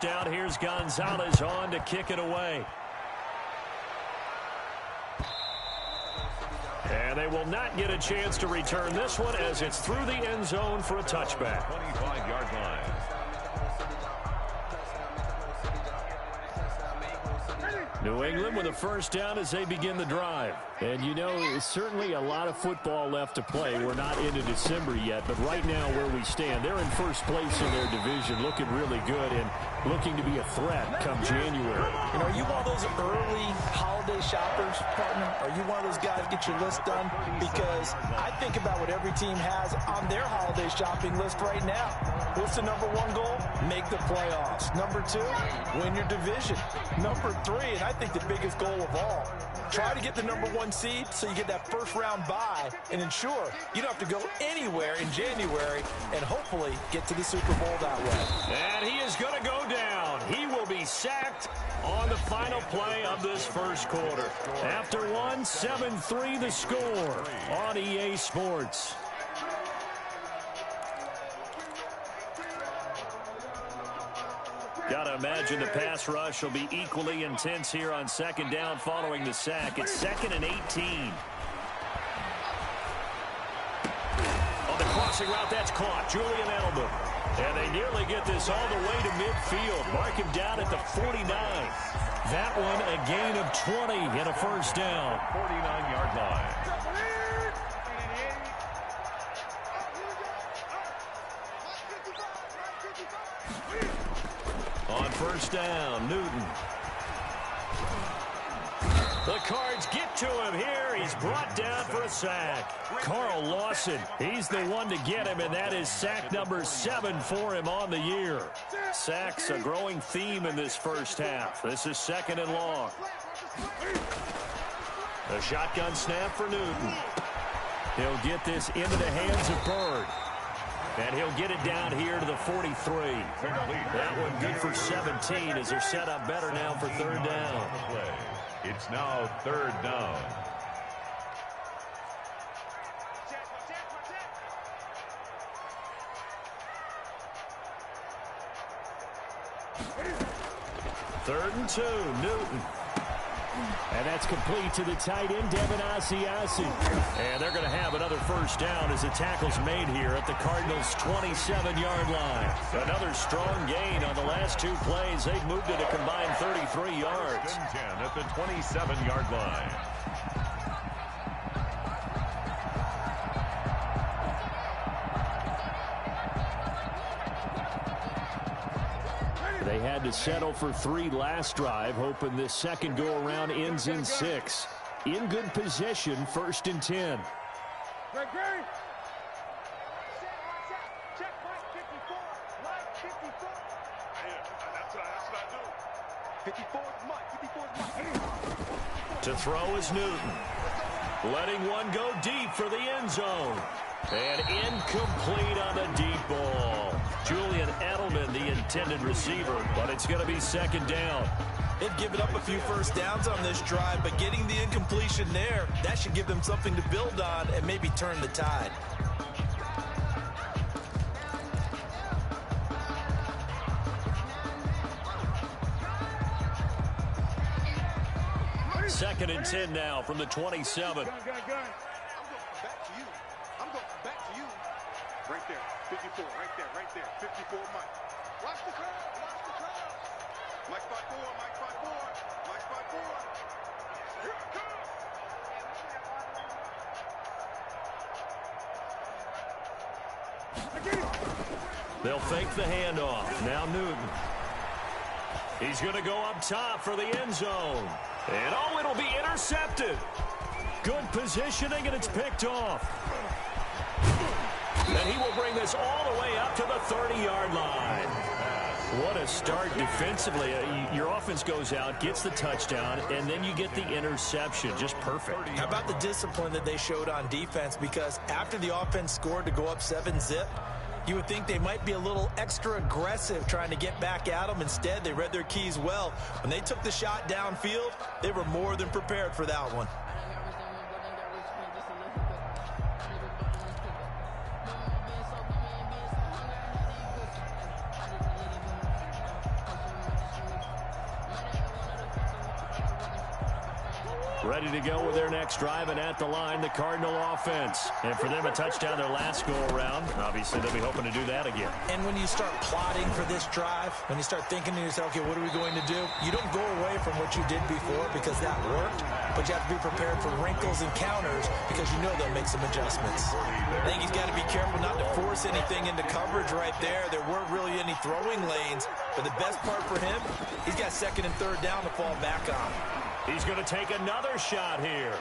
Down here's Gonzalez on to kick it away. And they will not get a chance to return this one as it's through the end zone for a touchback. 25-yard line. New England with a first down as they begin the drive. And, you know, it's certainly a lot of football left to play. We're not into December yet, but right now where we stand, they're in first place in their division, looking really good and looking to be a threat come January. You know, are you one of those early holiday shoppers, partner? Are you one of those guys get your list done? Because I think about what every team has on their holiday shopping list right now. What's the number one goal? Make the playoffs. Number two, win your division. Number three, and I think the biggest goal of all, try to get the number one seed so you get that first round bye and ensure you don't have to go anywhere in January and hopefully get to the Super Bowl that way. And he is going to go down. He will be sacked on the final play of this first quarter. After one, 7-3 the score on EA Sports. Got to imagine the pass rush will be equally intense here on second down following the sack. It's 2nd and 18. On the crossing route, that's caught. Julian Edelman. And they nearly get this all the way to midfield. Mark him down at the 49. That one a gain of 20 and a first down. 49-yard line. On first down, Newton. The Cards get to him here. He's brought down for a sack. Carl Lawson, he's the one to get him, and that is sack number 7 for him on the year. Sacks a growing theme in this first half. This is 2nd and long. A shotgun snap for Newton. He'll get this into the hands of Byrd. And he'll get it down here to the 43. That one good for 17 as they're set up better now for third down. It's now third down. Third and 2, Newton. And that's complete to the tight end, Devin Asiasi. And they're going to have another first down as the tackle's made here at the Cardinals' 27-yard line. Another strong gain on the last 2 plays. They've moved it a combined 33 yards. 10 at the 27-yard line. They had to settle for 3 last drive, hoping this second go-around ends in 6. In good position, 1st and 10. To throw is Newton. Letting one go deep for the end zone. And incomplete on the deep ball. Julian Edelman, the intended receiver, but it's going to be 2nd down. They've given up a few first downs on this drive, but getting the incompletion there, that should give them something to build on and maybe turn the tide. Second and 10 now from the 27. Right there, 54, right there, 54, Mike. Watch the crowd, Mike spot 4, Mike spot 4, Mike spot 4. Here it comes. They'll fake the handoff. Now Newton. He's going to go up top for the end zone. And oh, it'll be intercepted. Good positioning, and it's picked off. And he will bring this all the way up to the 30-yard line. What a start defensively. Your offense goes out, gets the touchdown, and then you get the interception. Just perfect. How about the discipline that they showed on defense? Because after the offense scored to go up 7-zip, you would think they might be a little extra aggressive trying to get back at them. Instead, they read their keys well. When they took the shot downfield, they were more than prepared for that one. Ready to go with their next drive, and at the line, the Cardinal offense. And for them, a touchdown their last go-around. Obviously, they'll be hoping to do that again. And when you start plotting for this drive, when you start thinking to yourself, okay, what are we going to do? You don't go away from what you did before because that worked, but you have to be prepared for wrinkles and counters because you know they'll make some adjustments. I think he's got to be careful not to force anything into coverage right there. There weren't really any throwing lanes, but the best part for him, he's got second and third down to fall back on. He's going to take another shot here.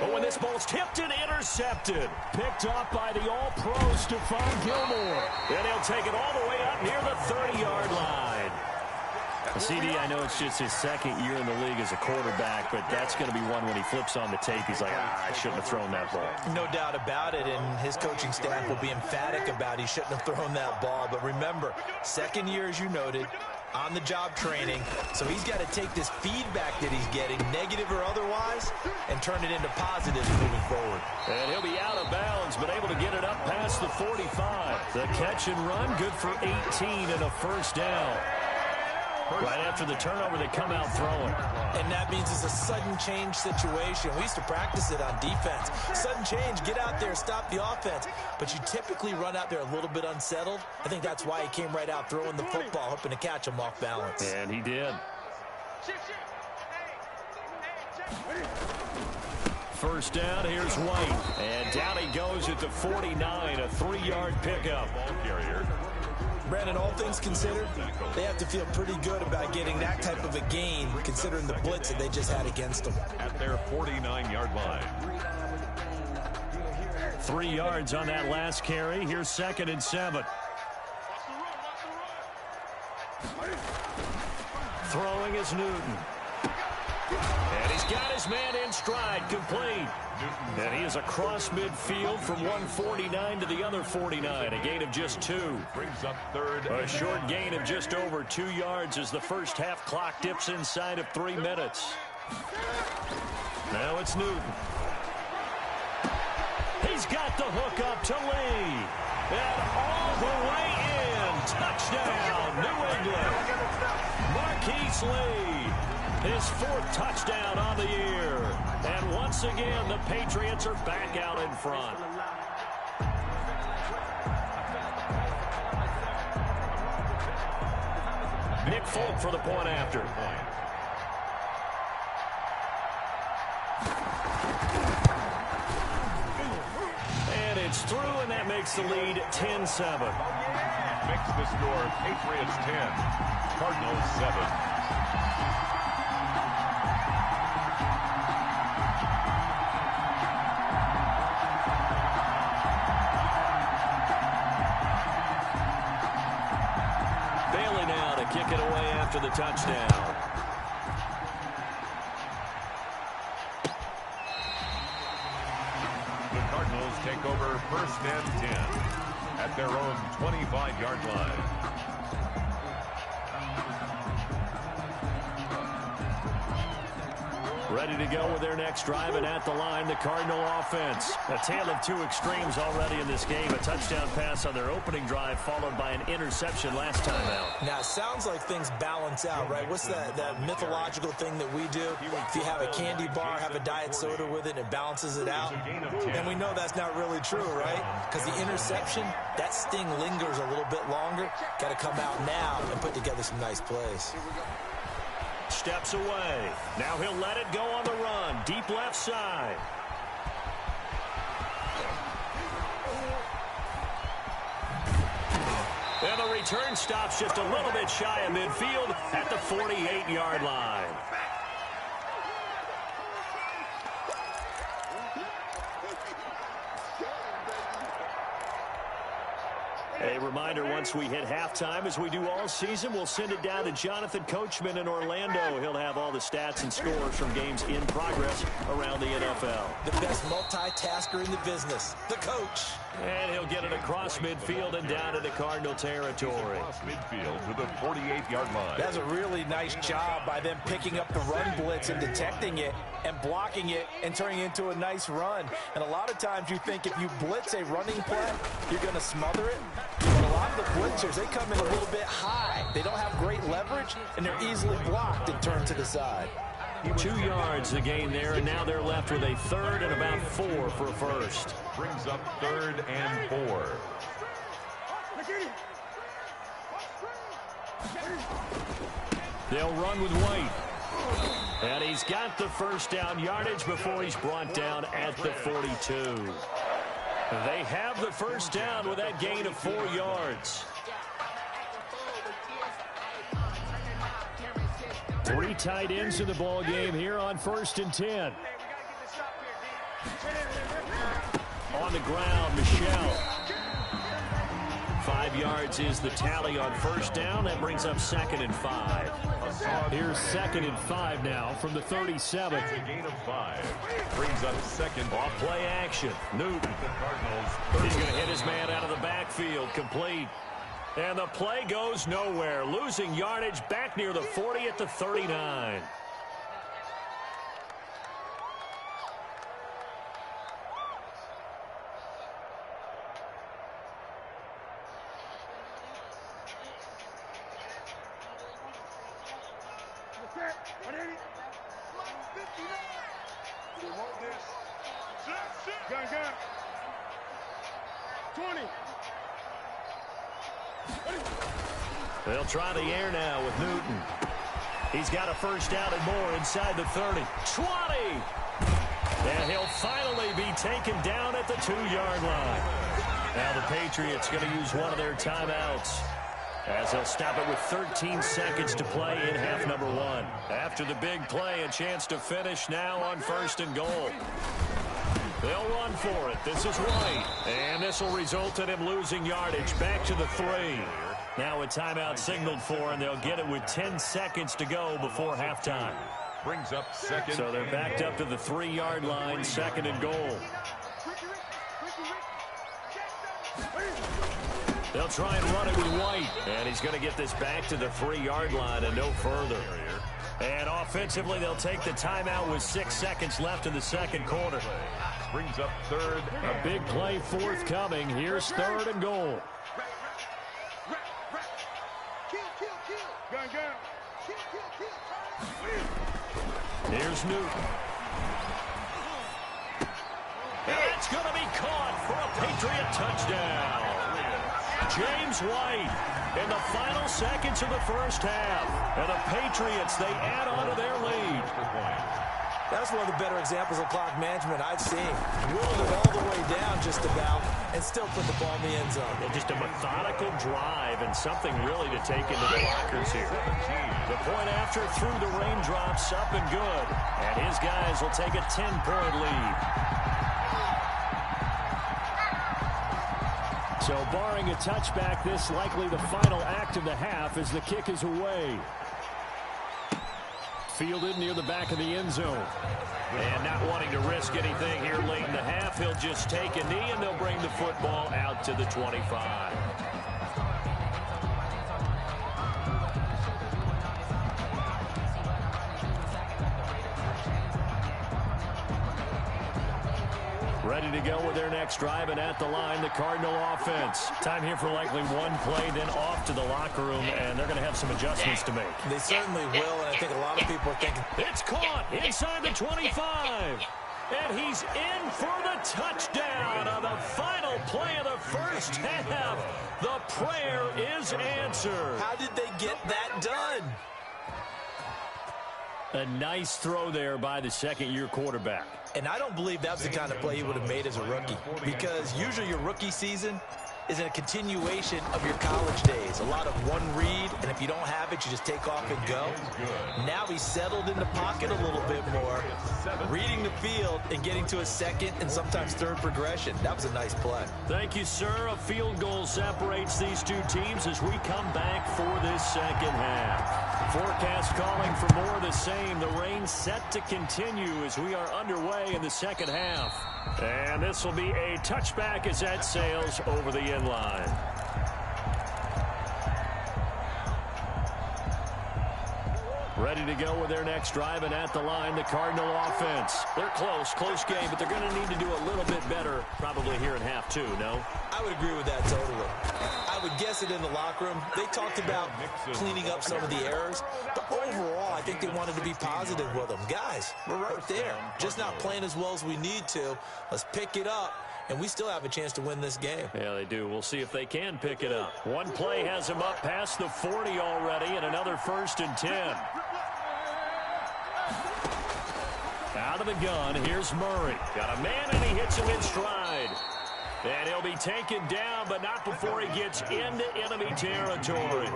But when this ball's tipped and intercepted, picked up by the all-pro Stephon Gilmore. And he'll take it all the way up near the 30-yard line. CD, I know it's just his second year in the league as a quarterback, but that's going to be one when he flips on the tape. He's like, I shouldn't have thrown that ball. No doubt about it, and his coaching staff will be emphatic about he shouldn't have thrown that ball. But remember, second year, as you noted, on-the-job training, so he's got to take this feedback that he's getting, negative or otherwise, and turn it into positives moving forward. And he'll be out of bounds, but able to get it up past the 45. The catch and run, good for 18 and a first down. Right after the turnover, they come out throwing. And that means it's a sudden change situation. We used to practice it on defense. Sudden change, get out there, stop the offense. But you typically run out there a little bit unsettled. I think that's why he came right out throwing the football, hoping to catch him off balance. And he did. First down, here's White. And down he goes at the 49, a 3-yard pickup. Ball carrier. Brandon, all things considered, they have to feel pretty good about getting that type of a gain, considering the blitz that they just had against them. At their 49-yard line. 3 yards on that last carry. Here's 2nd and 7. Throwing is Newton. And he's got his man in stride, complete. And he is across midfield from 149 to the other 49, a gain of just 2. Brings up third. A short gain of just over 2 yards as the first half clock dips inside of 3 minutes. Now it's Newton. He's got the hook up to Lee. And all the way in. Touchdown, New England. Marquise Lee. His 4th touchdown on the year. And once again, the Patriots are back out in front. Nick Folk for the point after. And it's through, and that makes the lead 10-7. Makes the score Patriots 10, Cardinals 7. Kick it away after the touchdown. The Cardinals take over 1st and 10 at their own 25-yard line. Ready to go with their next drive, and at the line, the Cardinal offense. A tale of 2 extremes already in this game. A touchdown pass on their opening drive, followed by an interception last time out. Now, it sounds like things balance out, right? What's that mythological thing that we do? If you have a candy bar, have a diet soda with it, and it balances it out. And we know that's not really true, right? Because the interception, that sting lingers a little bit longer. Got to come out now and put together some nice plays. Steps away. Now he'll let it go on the run. Deep left side. And the return stops just a little bit shy of midfield at the 48-yard line. A reminder, once we hit halftime, as we do all season, we'll send it down to Jonathan Coachman in Orlando. He'll have all the stats and scores from games in progress around the NFL. The best multitasker in the business, the coach. And he'll get it across midfield and down into Cardinal territory. Across midfield to the 48-yard line. That's a really nice job by them picking up the run blitz and detecting it and blocking it and turning it into a nice run. And a lot of times you think if you blitz a running play, you're going to smother it. But a lot of the blitzers, they come in a little bit high. They don't have great leverage, and they're easily blocked and turned to the side. 2 yards the gain there, and now they're left with a 3rd and about 4 for a first. Brings up 3rd and 4. They'll run with White. And he's got the first down yardage before he's brought down at the 42. They have the first down with that gain of 4 yards. 3 tight ends in the ball game here on 1st and 10. On the ground, Michel. 5 yards is the tally on first down. That brings up 2nd and 5. Here's 2nd and 5 now from the 37. It's a gain of 5. Brings up 2nd. Off play action. Newton. The Cardinals. He's going to hit his man out of the backfield. Complete. And the play goes nowhere. Losing yardage back near the 40 at the 39. Gun. 20. They'll try the air now with Newton. He's got a first down and more inside the 30. 20! And he'll finally be taken down at the 2-yard line. Now the Patriots going to use one of their timeouts, as they'll stop it with 13 seconds to play in half number 1. After the big play, a chance to finish now on 1st and goal. They'll run for it. This is White. And this will result in him losing yardage back to the 3. Now a timeout signaled for, and they'll get it with 10 seconds to go before halftime. Brings up 2nd. So they're backed up to the 3-yard line, 2nd and goal. They'll try and run it with White. And he's going to get this back to the 3-yard line and no further. And offensively, they'll take the timeout with 6 seconds left in the 2nd quarter. Brings up 3rd. A big play forthcoming. Here's 3rd and goal. Gun. Here's Newton. That's going to be caught for a Patriot touchdown. James White in the final seconds of the first half. And the Patriots, they add on to their lead. That's one of the better examples of clock management I've seen. Whittled it all the way down just about and still put the ball in the end zone. And just a methodical drive and something really to take into the lockers here. The point after through the raindrops, up and good. And his guys will take a 10-point lead. So barring a touchback, this likely the final act of the half as the kick is away. Fielded near the back of the end zone. And not wanting to risk anything here late in the half, he'll just take a knee and they'll bring the football out to the 25. Ready to go with their next drive, and at the line, the Cardinal offense. Time here for likely one play, then off to the locker room, and they're going to have some adjustments to make. They certainly will, and I think a lot of people are thinking, It's caught inside the 25. And he's in for the touchdown on the final play of the first half. The prayer is answered. how did they get that done? A nice throw there by the second-year quarterback. And I don't believe that's the kind of play he would have made as a rookie, because usually your rookie season is a continuation of your college days. A lot of one read, and if you don't have it, you just take off and go. Now he's settled in the pocket a little bit more, reading the field and getting to a second and sometimes third progression. That was a nice play. Thank you, sir. A field goal separates these two teams as we come back for this second half. Forecast calling for more of the same. The rain set to continue as we are underway in the second half. And this will be a touchback as that sails over the end line. Ready to go with their next drive, and at the line, the Cardinal offense. They're close game, but they're going to need to do a little bit better probably here in half two, no? I would agree with that totally. I would guess it in the locker room. They talked about cleaning up some of the errors, but overall, I think they wanted to be positive with them. Guys, we're right there. Just not playing as well as we need to. Let's pick it up, and we still have a chance to win this game. Yeah, they do. We'll see if they can pick it up. One play has them up past the 40 already, and another 1st and 10. Out of the gun, here's Murray. Got a man, and he hits him in stride. And he'll be taken down, but not before he gets into enemy territory.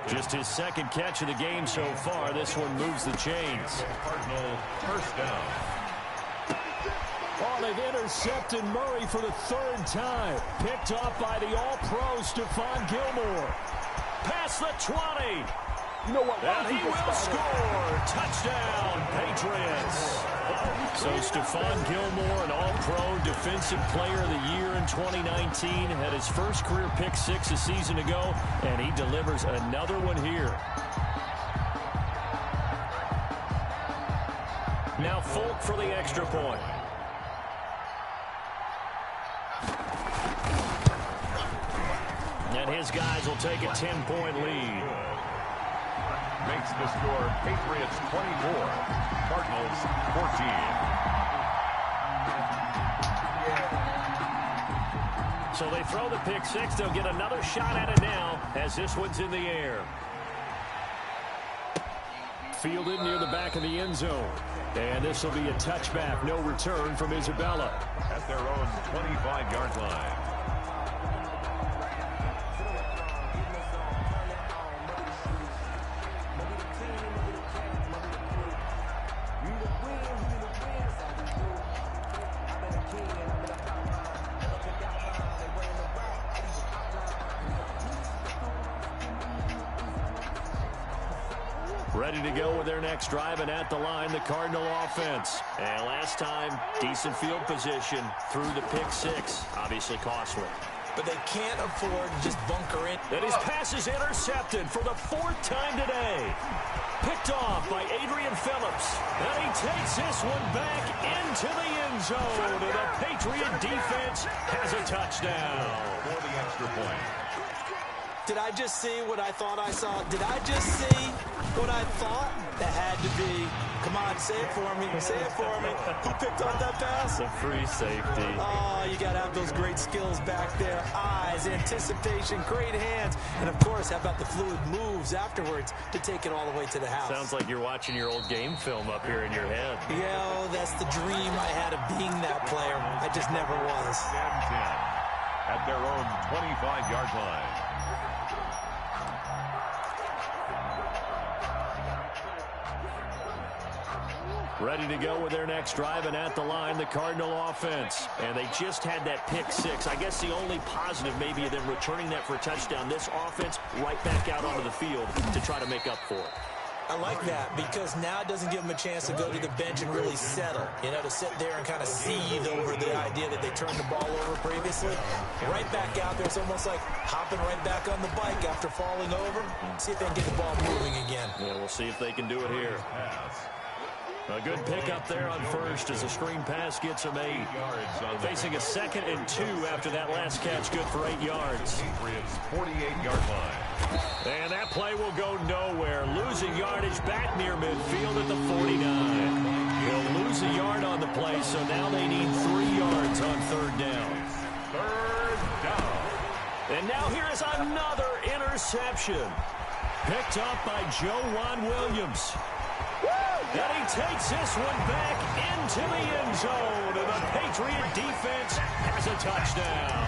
Just his 2nd catch of the game so far. This one moves the chains. Cardinal first down. Oh, they've intercepted Murray for the 3rd time. Picked off by the All-Pro Stephon Gilmore. Past the 20. You know what? And he will score. Touchdown, Patriots. So Stephon Gilmore, an All-Pro Defensive Player of the Year in 2019, had his first career pick 6 a season ago, and he delivers another one here. Now Folk for the extra point. And his guys will take a 10-point lead. Makes the score Patriots 24, Cardinals 14. So they throw the pick 6. They'll get another shot at it now as this one's in the air. Fielded near the back of the end zone. And this will be a touchback. No return from Isabella. At their own 25-yard line. Ready to go with their next drive, and at the line, the Cardinal offense. And last time, decent field position through the pick 6. Obviously costly. But they can't afford to just bunker in. And his pass is intercepted for the 4th time today. Picked off by Adrian Phillips. And he takes this one back into the end zone. And the Patriot defense has a touchdown. For the extra point. Did I just see what I thought I saw? Did I just see what I thought? That had to be. Come on, say it for me. Say it for me. Who picked up that pass? The free safety. Oh, you got to have those great skills back there. Eyes, anticipation, great hands. And, of course, how about the fluid moves afterwards to take it all the way to the house? Sounds like you're watching your old game film up here in your head. Yeah, that's the dream I had of being that player. I just never was. 10-10 at their own 25-yard line. Ready to go with their next drive, and at the line, the Cardinal offense. And they just had that pick 6. I guess the only positive maybe of them returning that for a touchdown. This offense right back out onto the field to try to make up for it. I like that because now it doesn't give them a chance to go to the bench and really settle. You know, to sit there and kind of seethe over the idea that they turned the ball over previously. Right back out there, it's almost like hopping right back on the bike after falling over. See if they can get the ball moving again. Yeah, we'll see if they can do it here. A good pickup there on first as a screen pass gets him 8. Facing a 2nd and 2 after that last catch, good for 8 yards. Patriots 48-yard line. And that play will go nowhere. Losing yardage back near midfield at the 49. They'll lose a yard on the play, so now they need 3 yards on 3rd down. 3rd down. And now here is another interception. Picked up by Joejuan Williams. And he takes this one back into the end zone. And the Patriot defense has a touchdown.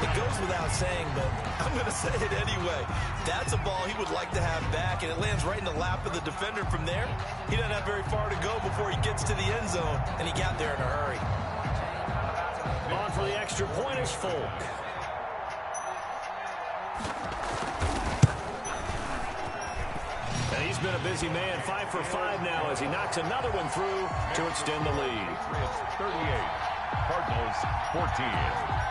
It goes without saying, but I'm going to say it anyway. That's a ball he would like to have back, and it lands right in the lap of the defender from there. He doesn't have very far to go before he gets to the end zone, and he got there in a hurry. On for the extra point is Folk. And he's been a busy man, 5 for 5 now as he knocks another one through to extend the lead. Patriots 38, Cardinals 14.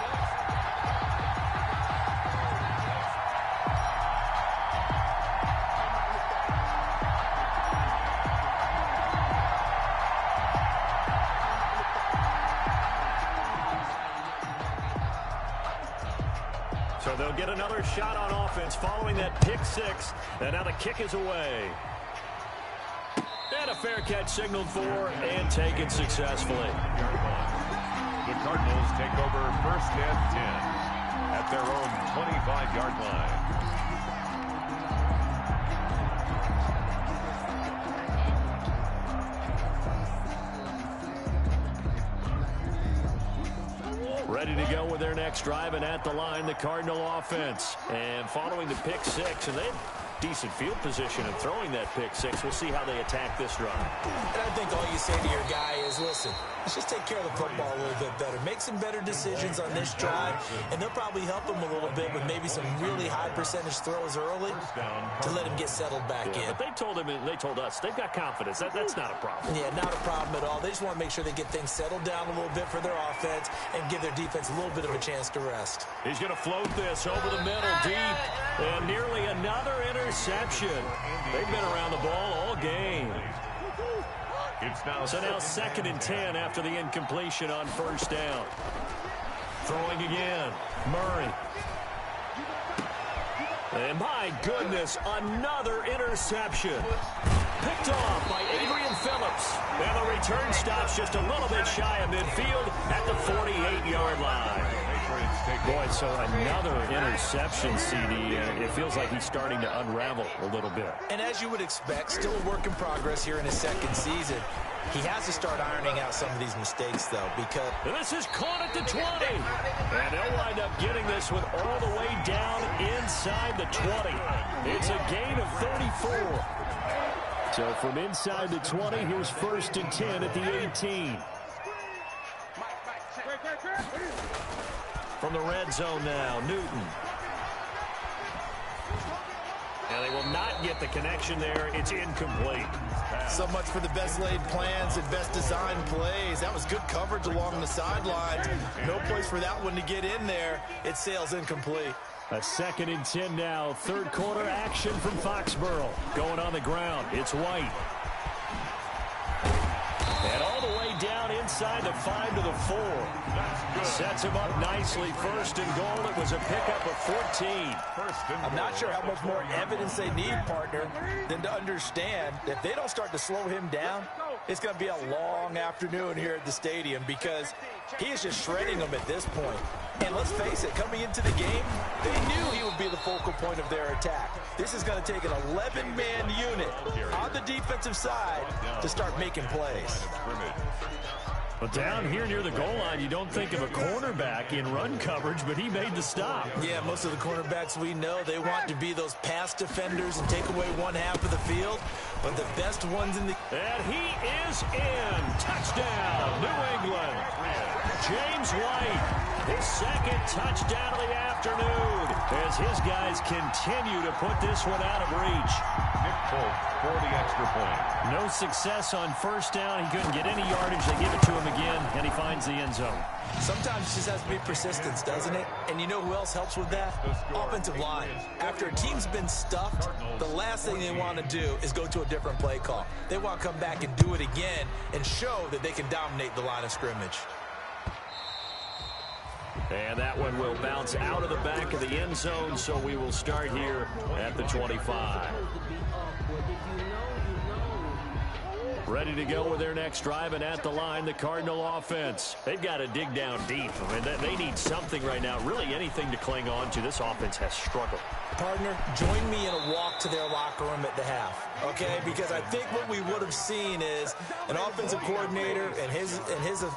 So they'll get another shot on offense following that pick six. And now the kick is away. And a fair catch signaled for and taken successfully. The Cardinals take over first and 10 at their own 25-yard line. Ready to go with their next drive, and at the line, the Cardinal offense. And following the pick six, and they have decent field position and throwing that pick six. We'll see how they attack this drive. And I think all you say to your guy is, listen, let's just take care of the football a little bit better. Make some better decisions on this drive, and they'll probably help him a little bit with maybe some really high percentage throws early to let him get settled back in. But they told him, and they told us, they've got confidence. That's not a problem. Yeah, not a problem at all. They just want to make sure they get things settled down a little bit for their offense and give their defense a little bit of a chance to rest. He's going to float this over the middle deep, and nearly another interception. They've been around the ball all game. So now 2nd and 10 after the incompletion on first down. Throwing again. Murray. And my goodness, another interception. Picked off by Adrian Phillips. And the return stops just a little bit shy of midfield at the 48-yard line. Boy, so another interception, CD. It feels like he's starting to unravel a little bit. And as you would expect, still a work in progress here in his second season. He has to start ironing out some of these mistakes, though, because... This is caught at the 20. And they'll wind up getting this one all the way down inside the 20. It's a gain of 34. So from inside the 20, here's 1st and 10 at the 18. From the red zone now, Newton. And they will not get the connection there. It's incomplete. So much for the best laid plans and best designed plays. That was good coverage along the sidelines. No place for that one to get in there. It sails incomplete. A 2nd and 10 now. 3rd quarter action from Foxborough. Going on the ground. It's White. And all the way down inside the 5 to the 4. Sets him up nicely. 1st and goal. It was a pickup of 14. I'm not sure how much more evidence they need, partner, than to understand that if they don't start to slow him down, it's going to be a long afternoon here at the stadium because he is just shredding them at this point. And let's face it, coming into the game, they knew he would be the focal point of their attack. This is going to take an 11-man unit on the defensive side to start making plays. But down here near the goal line, you don't think of a cornerback in run coverage, but he made the stop. Yeah, most of the cornerbacks we know, they want to be those pass defenders and take away one half of the field. But the best ones in the... And he is in. Touchdown, New England. James White. His 2nd touchdown of the afternoon as his guys continue to put this one out of reach. Nick Folk for the extra point. No success on first down. He couldn't get any yardage. They give it to him again, and he finds the end zone. Sometimes it just has to be persistence, doesn't it? And you know who else helps with that? Offensive line. After a team's been stuffed, the last thing they want to do is go to a different play call. They want to come back and do it again and show that they can dominate the line of scrimmage. And that one will bounce out of the back of the end zone, so we will start here at the 25. Ready to go with their next drive, and at the line, the Cardinal offense. They've got to dig down deep. I mean, they need something right now, really anything to cling on to. This offense has struggled. Partner, join me in a walk to their locker room at the half, okay? Because I think what we would have seen is an offensive coordinator and his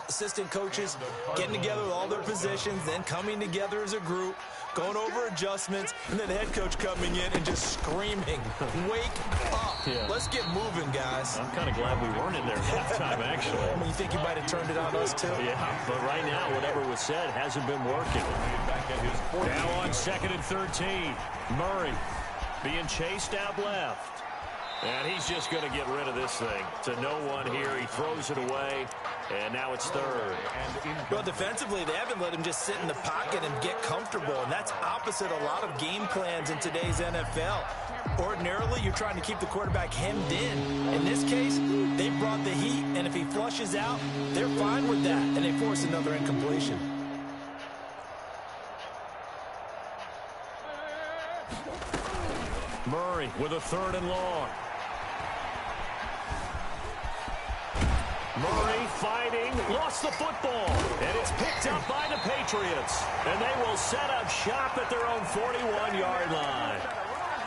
assistant coaches getting together with all their positions, then coming together as a group, going over adjustments, and then the head coach coming in and just screaming, wake up. Yeah. Let's get moving, guys. I'm kind of glad we weren't in there at halftime, actually. I mean, you think you might have turned it on us, too? Yeah, but right now, whatever was said hasn't been working. Now on 2nd and 13. Murray being chased out left. And he's just going to get rid of this thing. To no one here. He throws it away. And now it's 3rd. Well, defensively, they haven't let him just sit in the pocket and get comfortable. And that's opposite a lot of game plans in today's NFL. Ordinarily, you're trying to keep the quarterback hemmed in. In this case, they brought the heat. And if he flushes out, they're fine with that. And they force another incompletion. Murray with a 3rd and long. Murray fighting, lost the football, and it's picked up by the Patriots. And they will set up shop at their own 41-yard line.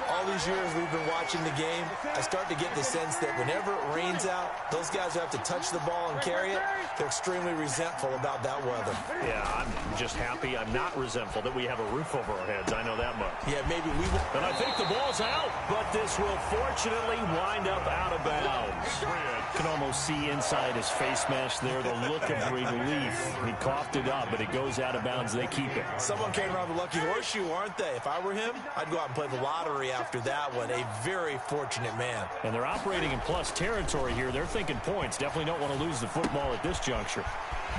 All these years we've been watching the game, I start to get the sense that whenever it rains out, those guys who have to touch the ball and carry it, they're extremely resentful about that weather. Yeah, I'm just happy I'm not resentful that we have a roof over our heads. I know that much. Yeah, maybe we will. And I think the ball's out, but this will fortunately wind up out of bounds. You can almost see inside his face mask there the look of relief. He coughed it up, but it goes out of bounds. They keep it. Someone came around the lucky horseshoe, aren't they? If I were him, I'd go out and play the lottery after that one. A very fortunate man. And they're operating in plus territory here. They're thinking points. Definitely don't want to lose the football at this juncture.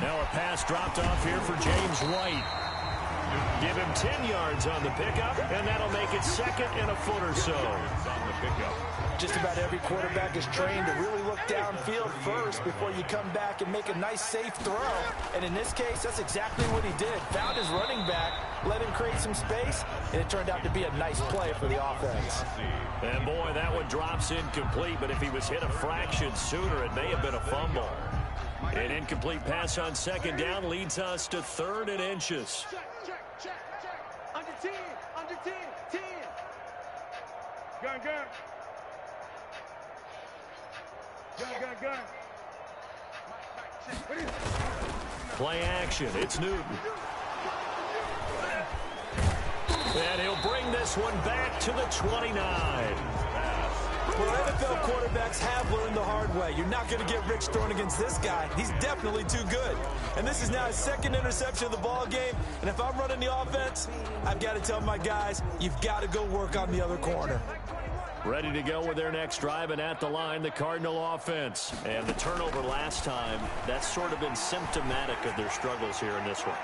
Now a pass dropped off here for James White. Give him 10 yards on the pickup, and that'll make it 2nd and a foot or so. On the pickup. Just about every quarterback is trained to really look downfield first before you come back and make a nice, safe throw. And in this case, that's exactly what he did. Found his running back, let him create some space, and it turned out to be a nice play for the offense. And boy, that one drops incomplete, but if he was hit a fraction sooner, it may have been a fumble. An incomplete pass on 2nd down leads us to 3rd and inches. Check. Under 10. 10. Gun. Gun. Play action. It's Newton. And he'll bring this one back to the 29. Well, NFL quarterbacks have learned the hard way. You're not going to get rich throwing against this guy. He's definitely too good. And this is now his 2nd interception of the ball game. And if I'm running the offense, I've got to tell my guys, you've got to go work on the other corner. Ready to go with their next drive, and at the line, the Cardinal offense. And the turnover last time, that's sort of been symptomatic of their struggles here in this one.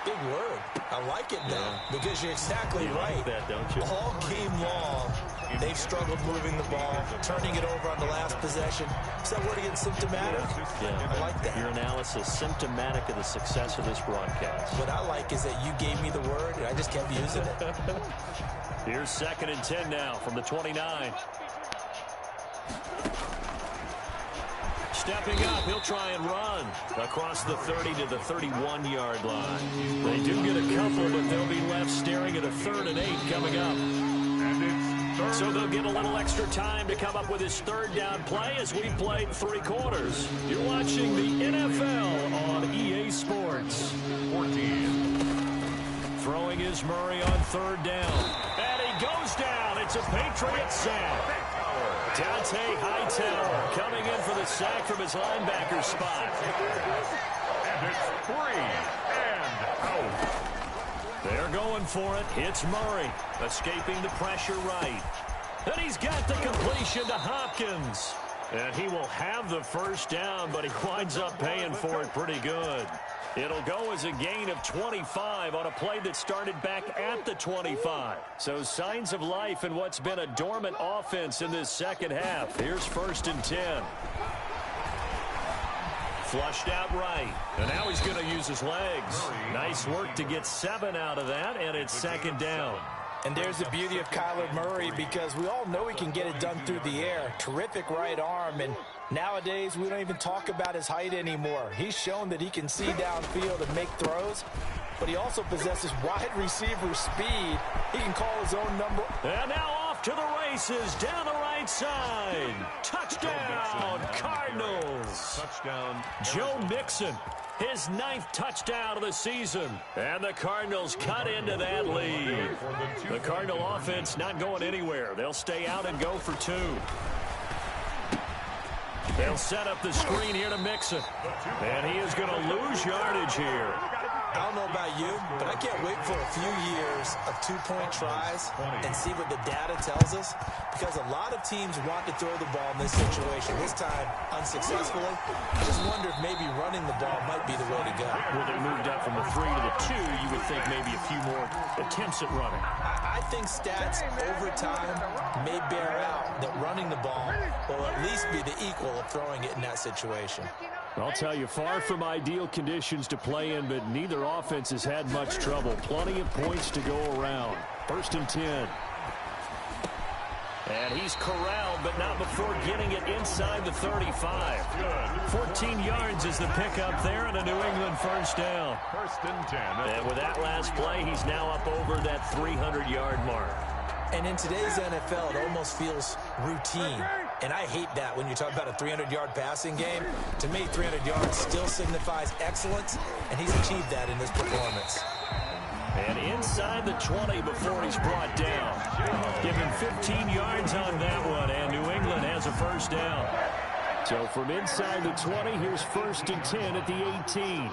Big word. I like it, though, because you're exactly right. Like that, don't you? All game long, they've struggled moving the ball, turning it over on the last possession. Is that word again, symptomatic? Yeah. I like that. Your analysis, symptomatic of the success of this broadcast. What I like is that you gave me the word, and I just kept using it. Here's 2nd and 10 now from the 29. Stepping up, he'll try and run across the 30 to the 31-yard line. They do get a couple, but they'll be left staring at a 3rd and 8 coming up. And it's So they'll get a little extra time to come up with his 3rd down play as we played 3 quarters. You're watching the NFL on EA Sports. 14. Throwing is Murray on 3rd down. And he goes down. It's a Patriot sack. Dante Hightower coming in for the sack from his linebacker spot. And it's 3 and out. They're going for it. It's Murray escaping the pressure right. And he's got the completion to Hopkins. And he will have the 1st down, but he winds up paying for it pretty good. It'll go as a gain of 25 on a play that started back at the 25. So signs of life in what's been a dormant offense in this 2nd half. Here's 1st and 10. Flushed out right. And now he's going to use his legs. Nice work to get 7 out of that, and it's 2nd down. And there's the beauty of Kyler Murray, because we all know he can get it done through the air. Terrific right arm, and nowadays we don't even talk about his height anymore. He's shown that he can see downfield and make throws, but he also possesses wide receiver speed. He can call his own number. And now off to the races down the right side. Touchdown, Cardinals. Touchdown. Joe Mixon, his 9th touchdown of the season. And the Cardinals cut into that lead. The Cardinal offense not going anywhere. They'll stay out and go for 2. They'll set up the screen here to Mixon. And he is going to lose yardage here. I don't know about you, but I can't wait for a few years of 2-point tries and see what the data tells us, because a lot of teams want to throw the ball in this situation. This time, unsuccessfully. I just wonder if maybe running the ball might be the way to go. Well, they moved up from the 3 to the 2. You would think maybe a few more attempts at running. I think stats over time may bear out that running the ball will at least be the equal of throwing it in that situation. I'll tell you, far from ideal conditions to play in, but neither offense has had much trouble. Plenty of points to go around. 1st and 10. And he's corralled, but not before getting it inside the 35. 14 yards is the pickup there, and a New England first down. First and 10. And with that last play, he's now up over that 300-yard mark. And in today's NFL, it almost feels routine. And I hate that when you talk about a 300-yard passing game. To me, 300 yards still signifies excellence, and he's achieved that in this performance. And inside the 20 before he's brought down. Give him 15 yards on that one, and New England has a first down. So from inside the 20, here's first and 10 at the 18.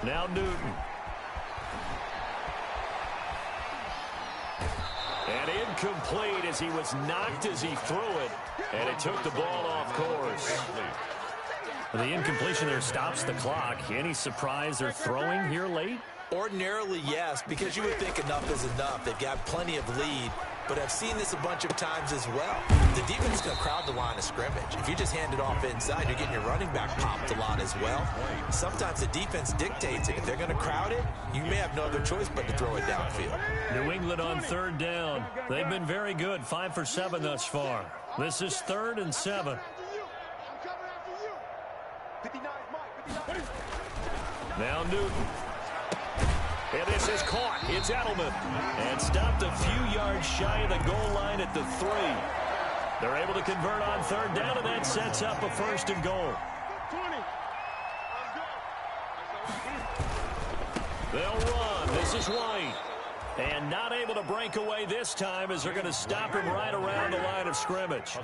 Now Newton. And incomplete as he was knocked as he threw it, and it took the ball off course. The incompletion there stops the clock. Any surprise they're throwing here late? Ordinarily, yes, because you would think enough is enough. They've got plenty of lead, but I've seen this a bunch of times as well. The defense is going to crowd the line of scrimmage. If you just hand it off inside, you're getting your running back popped a lot as well. Sometimes the defense dictates it. If they're going to crowd it, you may have no other choice but to throw it downfield. New England on third down. They've been very good, 5 for 7 thus far. This is 3rd and 7. Now Newton. And this is caught. It's Edelman. And stopped a few yards shy of the goal line at the 3. They're able to convert on third down, and that sets up a first and goal. They'll run. This is White. And not able to break away this time as they're going to stop him right around the line of scrimmage.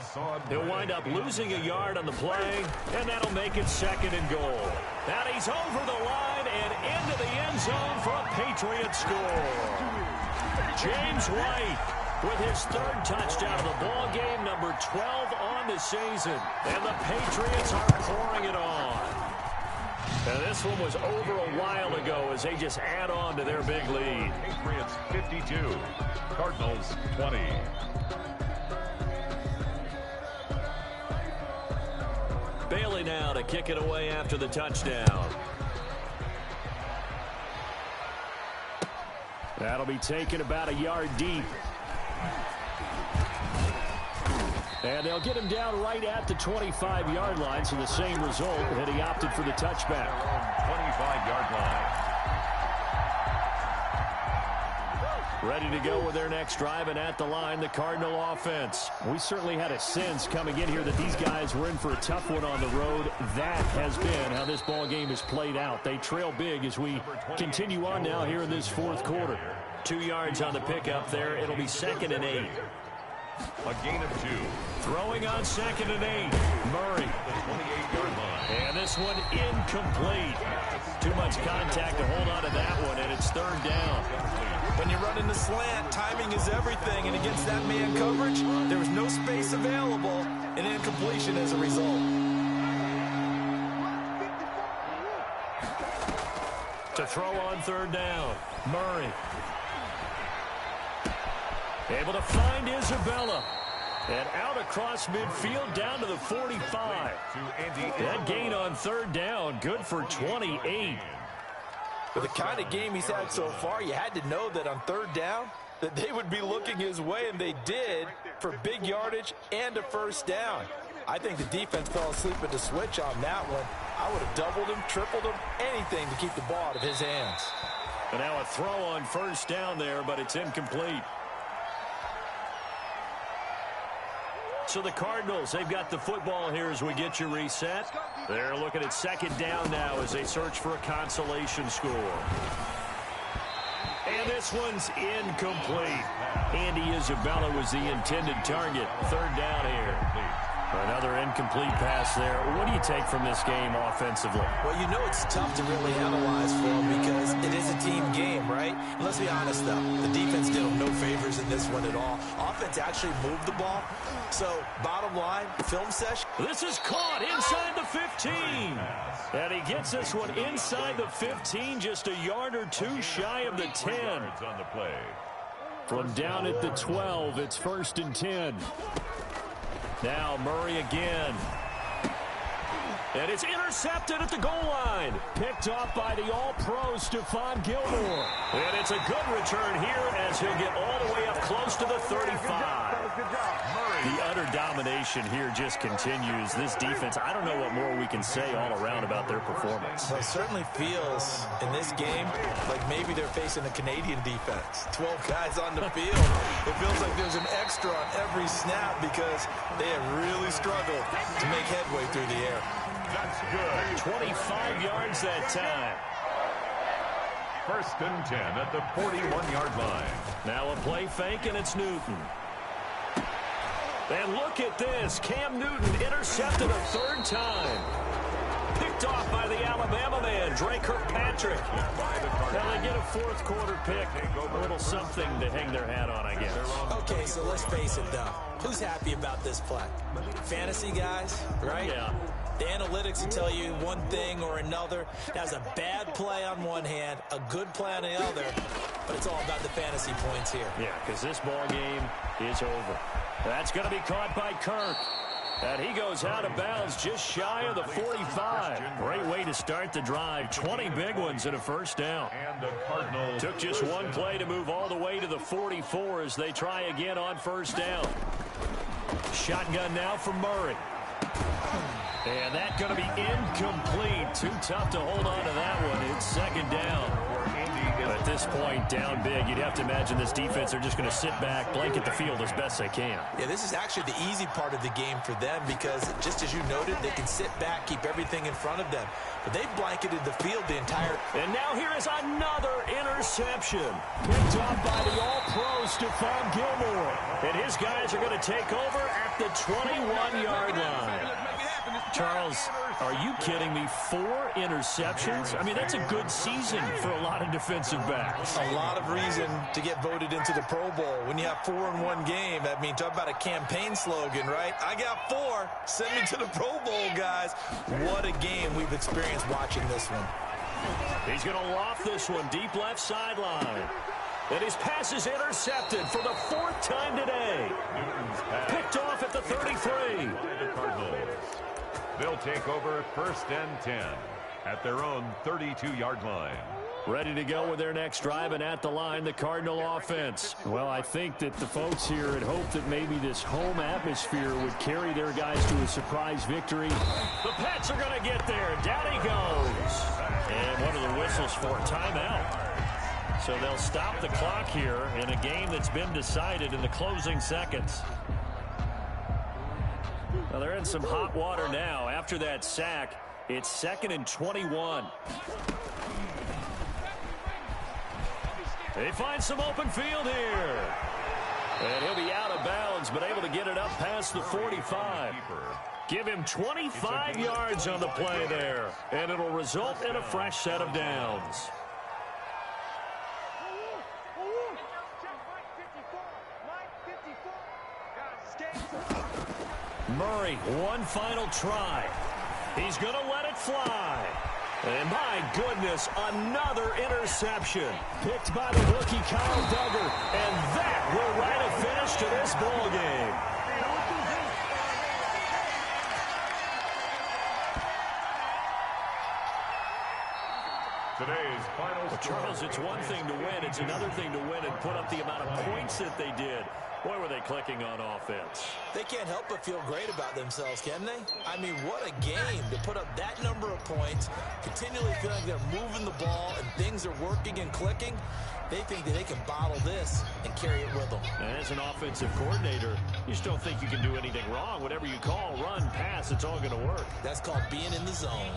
He'll wind up losing a yard on the play, and that'll make it 2nd and goal. And he's over the line and into the end zone for a Patriot score. James White with his 3rd touchdown of the ball game, number 12 on the season. And the Patriots are pouring it on. And this one was over a while ago as they just add on to their big lead. Patriots 52, Cardinals 20. Bailey now to kick it away after the touchdown. That'll be taken about a yard deep. And they'll get him down right at the 25-yard line, so the same result, and he opted for the touchback. 25-yard line. Ready to go with their next drive, and at the line, the Cardinal offense. We certainly had a sense coming in here that these guys were in for a tough one on the road. That has been how this ball game is played out. They trail big as we continue on now here in this 4th quarter. 2 yards on the pickup there. It'll be 2nd and 8. A gain of 2. Throwing on 2nd and 8. Murray. The 28-yard line. And this one incomplete. Too much contact to hold on to that one, and it's 3rd down. When you run in the slant, timing is everything, and against that man coverage, there was no space available, and incompletion as a result. To throw on 3rd down, Murray. Able to find Isabella. And out across midfield down to the 45. That gain on 3rd down, good for 28. With the kind of game he's had so far, you had to know that on 3rd down, that they would be looking his way, and they did, for big yardage and a first down. I think the defense fell asleep at the switch on that one. I would have doubled him, tripled him, anything to keep the ball out of his hands. And now a throw on first down there, but it's incomplete. So the Cardinals, they've got the football here as we get you reset. They're looking at 2nd down now as they search for a consolation score. And this one's incomplete. Andy Isabella was the intended target. 3rd down here. Another incomplete pass there. What do you take from this game offensively? Well, you know it's tough to really analyze for them because it is a team game, right? And let's be honest, though. The defense did them no favors in this one at all. Offense actually moved the ball. So, bottom line, film session. This is caught inside the 15. And he gets this one inside the 15, just a yard or 2 shy of the 10. On the play. From down at the 12, it's 1st and 10. Now Murray again. And it's intercepted at the goal line. Picked off by the all-pro Stephon Gilmore. And it's a good return here as he'll get all the way up close to the 35. The utter domination here just continues. This defense, I don't know what more we can say all around about their performance. Well, it certainly feels in this game like maybe they're facing a Canadian defense. 12 guys on the field. It feels like there's an extra on every snap because they have really struggled to make headway through the air. That's good. 25 yards that time. 1st and 10 at the 41-yard line. Now a play fake, and it's Newton. And look at this. Cam Newton intercepted a 3rd time. Picked off by the Alabama man, Dre Kirkpatrick. Now they get a 4th quarter pick. A little something to hang their hat on, I guess. Okay, so let's face it, though. Who's happy about this play? Fantasy guys, right? Yeah. The analytics will tell you one thing or another. That's a bad play on one hand, a good play on the other, but it's all about the fantasy points here. Yeah, because this ball game is over. That's going to be caught by Kirk. And he goes out of bounds just shy of the 45. Great way to start the drive. 20 big ones and a 1st down. And the Cardinals took just one play to move all the way to the 44 as they try again on 1st down. Shotgun now for Murray. And that's going to be incomplete. Too tough to hold on to that one. It's 2nd down. At this point, down big, you'd have to imagine this defense are just going to sit back, blanket the field as best they can. Yeah, this is actually the easy part of the game for them because, just as you noted, they can sit back, keep everything in front of them. But they blanketed the field the entire... And now here is another interception. Picked off by the all-pro Stephon Gilmore. And his guys are going to take over at the 21-yard line. Charles, are you kidding me? 4 interceptions? I mean, that's a good season for a lot of defensive backs. A lot of reason to get voted into the Pro Bowl. When you have 4 in one game, that means talk about a campaign slogan, right? I got 4. Send me to the Pro Bowl, guys. What a game we've experienced watching this one. He's going to loft this one deep left sideline. And his pass is intercepted for the 4th time today. Picked off at the 33. They'll take over 1st and 10 at their own 32-yard line. Ready to go with their next drive, and at the line, the Cardinal offense. Well, I think that the folks here had hoped that maybe this home atmosphere would carry their guys to a surprise victory. The Pats are going to get there. Down he goes. And what are the whistles for? Timeout. So they'll stop the clock here in a game that's been decided in the closing seconds. Well, they're in some hot water now. After that sack, it's 2nd and 21. They find some open field here. And he'll be out of bounds, but able to get it up past the 45. Give him 25 yards on the play there. And it'll result in a fresh set of downs. Murray, one final try. He's going to let it fly. And my goodness, another interception. Picked by the rookie Kyle Duggar. And that will write a finish to this ball game. Today's final Well, Charles, it's one thing to win. It's another thing to win and put up the amount of points that they did. Boy, were they clicking on offense. They can't help but feel great about themselves, can they? I mean, what a game to put up that number of points, continually feeling like they're moving the ball and things are working and clicking. They think that they can bottle this and carry it with them. And as an offensive coordinator, you just don't think you can do anything wrong. Whatever you call, run, pass, it's all going to work. That's called being in the zone.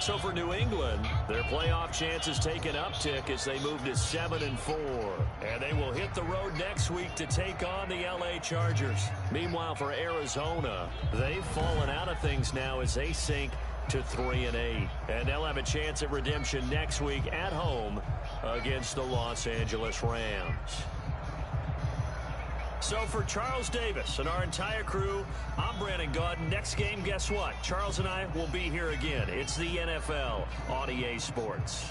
So for New England, their playoff chances take an uptick as they move to 7-4. And they will hit the road next week to take on the LA Chargers. Meanwhile, for Arizona, they've fallen out of things now as they sink to 3-8. And they'll have a chance at redemption next week at home against the Los Angeles Rams. So for Charles Davis and our entire crew, I'm Brandon Gaudin. Next game, guess what? Charles and I will be here again. It's the NFL on EA Sports.